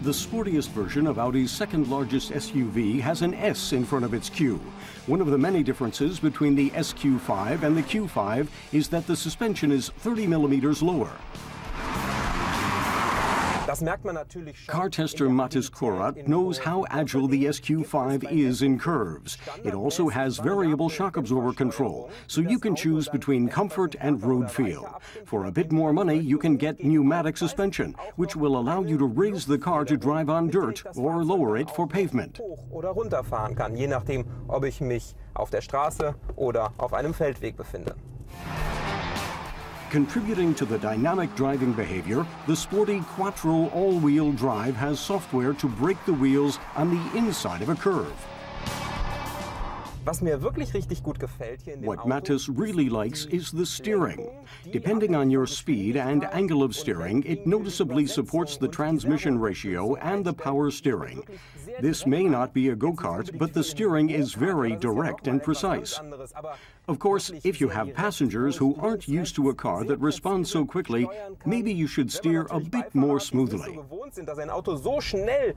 The sportiest version of Audi's second-largest SUV has an S in front of its Q. One of the many differences between the SQ5 and the Q5 is that the suspension is 30 millimeters lower. Car tester Mathis Korat knows how agile the SQ5 is in curves. It also has variable shock absorber control, so you can choose between comfort and road feel. For a bit more money, you can get pneumatic suspension, which will allow you to raise the car to drive on dirt or lower it for pavement. Je nachdem, ob ich mich auf der Straße oder auf einem Feldweg befinde. Contributing to the dynamic driving behavior, the Sporty Quattro all-wheel drive has software to brake the wheels on the inside of a curve. What Mathis really likes is the steering. Depending on your speed and angle of steering, it noticeably supports the transmission ratio and the power steering. This may not be a go-kart, but the steering is very direct and precise. Of course, if you have passengers who aren't used to a car that responds so quickly, maybe you should steer a bit more smoothly. Dass ein Auto so schnell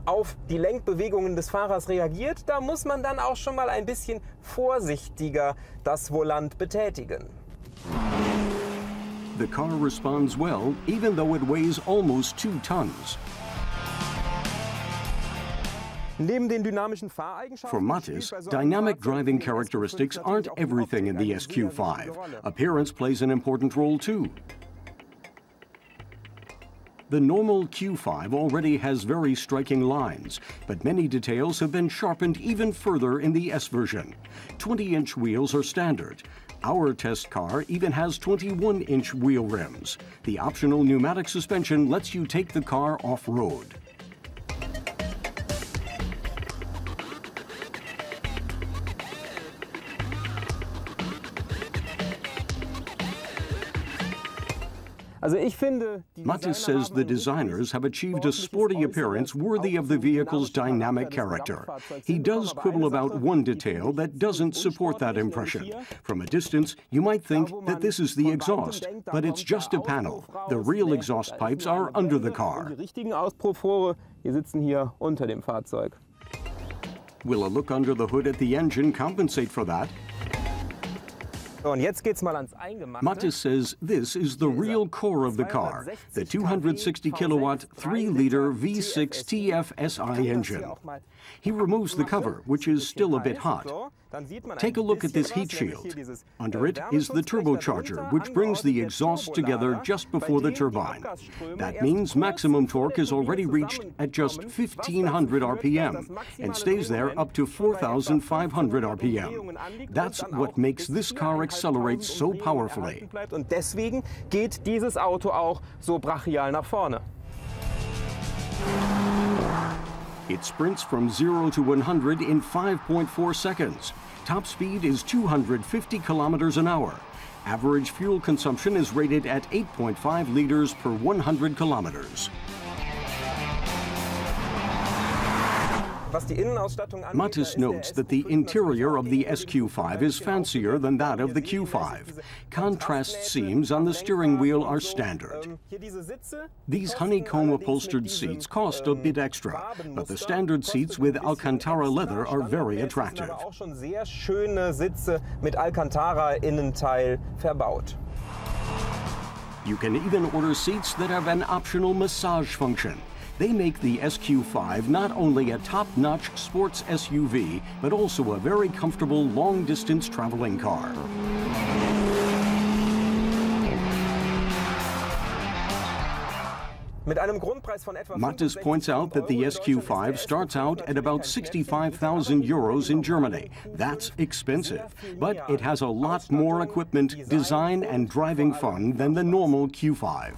auf die Lenkbewegungen des Fahrers reagiert, da muss man dann auch schon mal ein bisschen vorsichtiger das Volant betätigen. The car responds well, even though it weighs almost 2 tons. For Mathis, dynamic driving characteristics aren't everything in the SQ5. Appearance plays an important role too. The normal Q5 already has very striking lines, but many details have been sharpened even further in the S version. 20-inch wheels are standard. Our test car even has 21-inch wheel rims. The optional pneumatic suspension lets you take the car off-road. Mathis says the designers have achieved a sporty appearance worthy of the vehicle's dynamic character. He does quibble about one detail that doesn't support that impression. From a distance, you might think that this is the exhaust, but it's just a panel. The real exhaust pipes are under the car. Will a look under the hood at the engine compensate for that? Mathis says this is the real core of the car, the 260 kilowatt 3-liter V6 TFSI engine. He removes the cover, which is still a bit hot. Take a look at this heat shield. Under it is the turbocharger, which brings the exhaust together just before the turbine. That means maximum torque is already reached at just 1,500 RPM and stays there up to 4,500 RPM. That's what makes this car accelerate so powerfully. Und deswegen geht dieses Auto auch so brachial nach vorne. It sprints from 0 to 100 in 5.4 seconds. Top speed is 250 kilometers an hour. Average fuel consumption is rated at 8.5 liters per 100 kilometers. Mathis notes that the interior of the SQ5 is fancier than that of the Q5. Contrast seams on the steering wheel are standard. These honeycomb-upholstered seats cost a bit extra, but the standard seats with Alcantara leather are very attractive. You can even order seats that have an optional massage function. They make the SQ5 not only a top-notch sports SUV, but also a very comfortable long-distance traveling car. Mathis points out that the SQ5 starts out at about 65,000 euros in Germany. That's expensive, but it has a lot more equipment, design, and driving fun than the normal Q5.